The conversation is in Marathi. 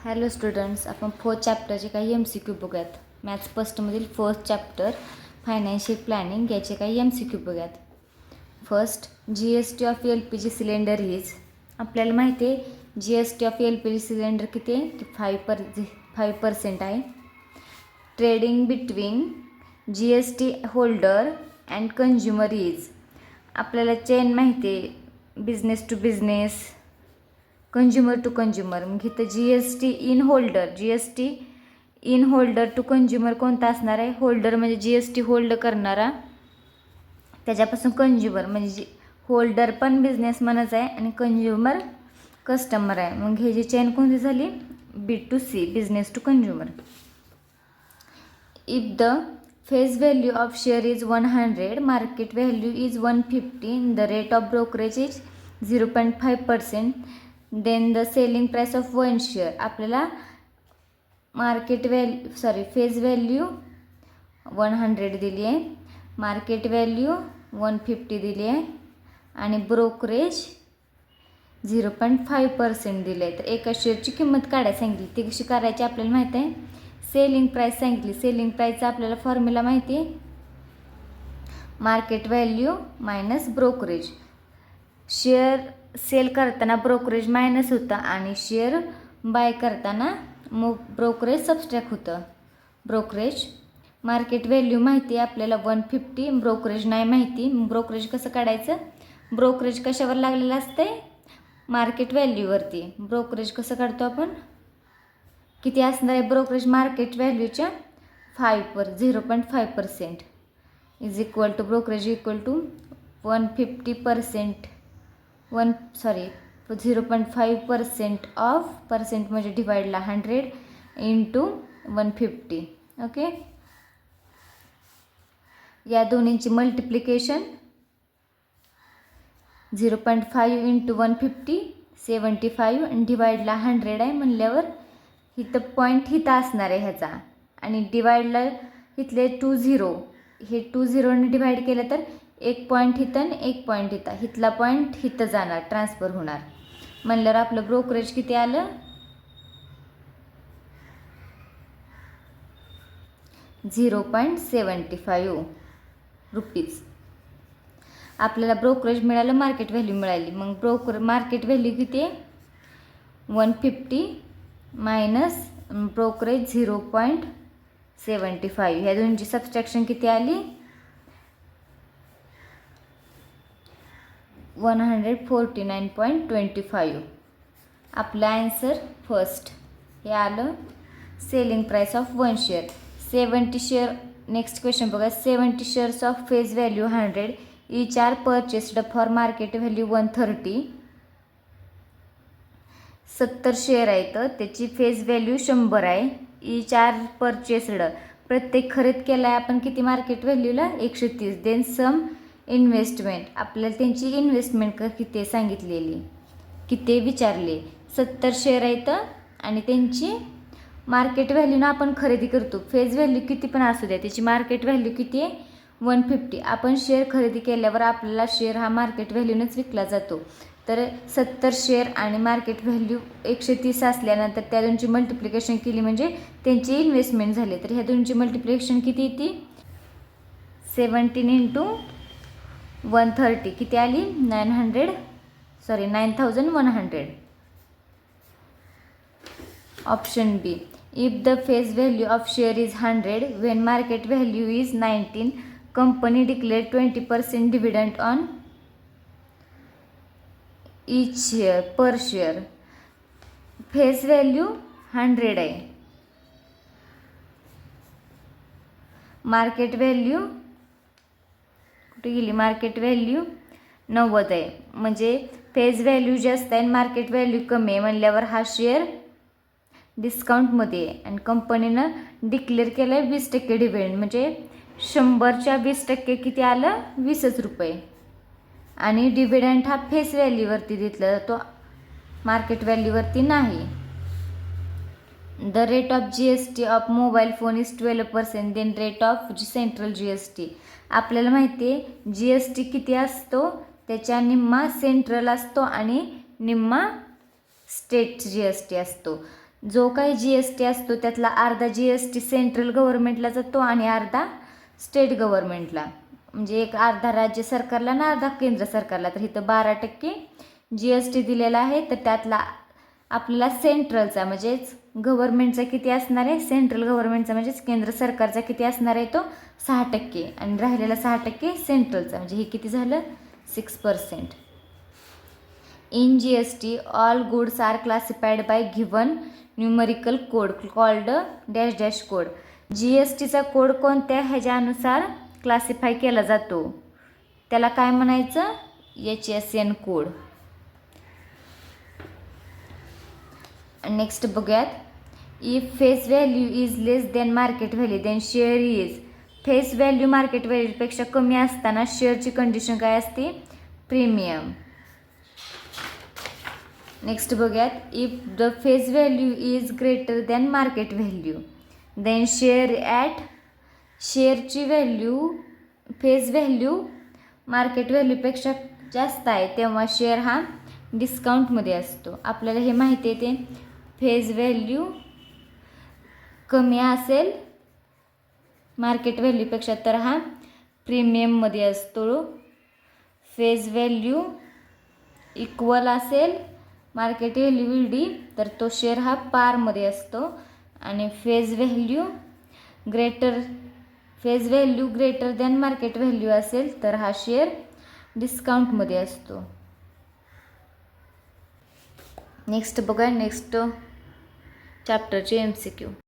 हॅलो स्टुडंट्स, आपण फोर्थ चॅप्टरचे काही MCQ बघूयात. मॅथ्स फर्स्टमधील फर्स्ट चॅप्टर फायनान्शियल प्लॅनिंग याचे काही MCQ बघूयात. First, GST of LPG cylinder is. आपल्याला माहिती आहे GST ऑफ LPG सिलेंडर किती आहे की 5% आहे. Trading between GST holder and consumer is. आपल्याला चेन माहिती आहे, business to business, consumer to consumer. मग इथं GST in holder to consumer कोणता असणार आहे? होल्डर म्हणजे GST होल्ड करणारा, त्याच्यापासून कंझ्युमर म्हणजे होल्डर पण बिझनेसमॅनच आहे आणि कंझ्युमर कस्टमर आहे. मग हे जी चेन कोणती झाली? B2C, business to consumer. If the face value of share is 100, market value is 150, the rate of brokerage is 0.5%, then the selling price of 1 share. आपल्याला फेस व्हॅल्यू 100 दिली आहे, मार्केट व्हॅल्यू 150 दिली आहे आणि ब्रोकरेज 0.5% दिले आहे. तर एका शेअरची किंमत काढायला सांगितली. ती कशी करायची आपल्याला माहीत आहे. सेलिंग प्राईस सांगितली. सेलिंग प्राईसचा आपल्याला फॉर्म्युला माहिती आहे, market value minus brokerage. Share sell करताना ब्रोकरेज मायनस होतं आणि शेअर बाय करताना ब्रोकरेज सबस्ट्रॅक्ट होतं. ब्रोकरेज मार्केट व्हॅल्यू माहिती आहे आपल्याला 150, ब्रोकरेज नाही माहिती. ब्रोकरेज कसं काढायचं? ब्रोकरेज कशावर लागलेलं असते? मार्केट व्हॅल्यूवरती. ब्रोकरेज कसं काढतो आपण? किती असणार आहे ब्रोकरेज? मार्केट व्हॅल्यूच्या 0.5% is equal to brokerage equal to 150%. 0.5% of percent म्हणजे डिवाइडला 100 इंटू 150. ओके, या दोन्हींची मल्टिप्लिकेशन 0.5 इंटू 150 75 आणि डिवाइडला 100 आहे म्हणल्यावर इथं पॉईंट हिथं असणार आहे ह्याचा आणि डिवाइडला इथले 20, हे 20ने डिवाइड केलं तर एक पॉईंट इथं आणि एक पॉईंट इथं, इथला पॉईंट इथं जाणार, ट्रान्सफर होणार म्हणल्यावर आपलं ब्रोकरेज किती आलं? 0.75 रुपीज. आपल्याला ब्रोकरेज मिळालं, मार्केट व्हॅल्यू मिळाली. मग मार्केट व्हॅल्यू किती आहे? 150 मायनस ब्रोकरेज 0.75. ह्या दोनची सबस्ट्रॅक्शन किती आली? 149.25. आपला आन्सर फर्स्ट हे आलं. Selling price of 1 share 70 share. Next question बघा. 70 shares of face value 100 each are purchased for market value 130. 70 share आहे तर त्याची फेस व्हॅल्यू 100 आहे. इच आर परचेस्ड, प्रत्येक खरेद केला आहे आपण किती मार्केट व्हॅल्यूला? 130. देन सम इन्व्हेस्टमेंट, आपल्याला त्यांची इन्व्हेस्टमेंट किती सांगितलेली, किती विचारले. 70 शेअर आहेत आणि त्यांची मार्केट व्हॅल्यूनं आपण खरेदी करतो. फेस व्हॅल्यू किती पण असू द्या, त्याची मार्केट व्हॅल्यू किती आहे? 150. आपण शेअर खरेदी केल्यावर आपल्याला शेअर हा मार्केट व्हॅल्यूनंच विकला जातो. तर 70 शेअर आणि मार्केट व्हॅल्यू 130 असल्यानंतर त्या दोनची मल्टिप्लिकेशन केली म्हणजे त्यांची इन्व्हेस्टमेंट झाली. तर ह्या दोनची मल्टिप्लिकेशन किती येते? 17 इंटू 130 किती आली? 9100. Option B. If the face value of share is 100 when market value is 19, company declare 20% dividend on each share per share. Face value 100 आहे, मार्केट व्हॅल्यू कुठे गेली? मार्केट व्हॅल्यू 90 आहे. म्हणजे फेस व्हॅल्यू जास्त आहे आणि मार्केट व्हॅल्यू कमी आहे म्हणल्यावर हा शेअर डिस्काउंटमध्ये आहे आणि कंपनीनं डिक्लेअर केलं आहे 20% डिव्हिडंड. म्हणजे 100च्या 20% किती आलं? 20 रुपये. आणि डिव्हिडंड हा फेस व्हॅल्यूवरती दिला जातो, मार्केट व्हॅल्यूवरती नाही. The rate of GST of mobile phone is 12%, then rate of central GST. आपल्याला माहिती आहे GST किती असतो? त्याच्या निम्मा सेंट्रल असतो आणि निम्मा स्टेट GST असतो. जो काही GST असतो त्यातला अर्धा GST सेंट्रल गव्हर्नमेंटला जातो आणि अर्धा स्टेट गव्हर्नमेंटला, म्हणजे एक अर्धा राज्य सरकारला आणि अर्धा केंद्र सरकारला. तर इथं 12% GST दिलेला आहे. तर त्यातला आपल्याला सेंट्रलचा म्हणजेच गव्हर्नमेंटचा किती असणार आहे, सेंट्रल गव्हर्नमेंटचा म्हणजेच केंद्र सरकारचा किती असणार आहे तो 6% आणि राहिलेला 6% सेंट्रलचा, म्हणजे हे किती झालं 6%. In GST all goods are classified by given numerical code called dash dash code. GSTचा कोड कोणत्या ह्याच्यानुसार क्लासिफाय केला जातो त्याला काय म्हणायचं, HSN कोड. नेक्स्ट बघूयात. If face value is less than market value then share is. Face value market व्हॅल्यूपेक्षा कमी असताना शेअरची कंडिशन काय असते, प्रीमियम. नेक्स्ट बघूयात. If the face value is greater than market value then शेअरची व्हॅल्यू फेस व्हॅल्यू मार्केट व्हॅल्यूपेक्षा जास्त आहे तेव्हा शेअर हा डिस्काउंटमध्ये असतो. आपल्याला हे माहिती आहे ते फेस व्हॅल्यू कमी असेल मार्केट व्हॅल्यूपेक्षा तर हा प्रीमियममध्ये असतो. फेस व्हॅल्यू इक्वल असेल मार्केट व्हॅल्यू तर तो शेअर हा पारमध्ये असतो. आणि face value greater than market value असेल तर हा शेअर डिस्काउंटमध्ये असतो. नेक्स्ट बघा नेक्स्ट चॅप्टरचे MCQ.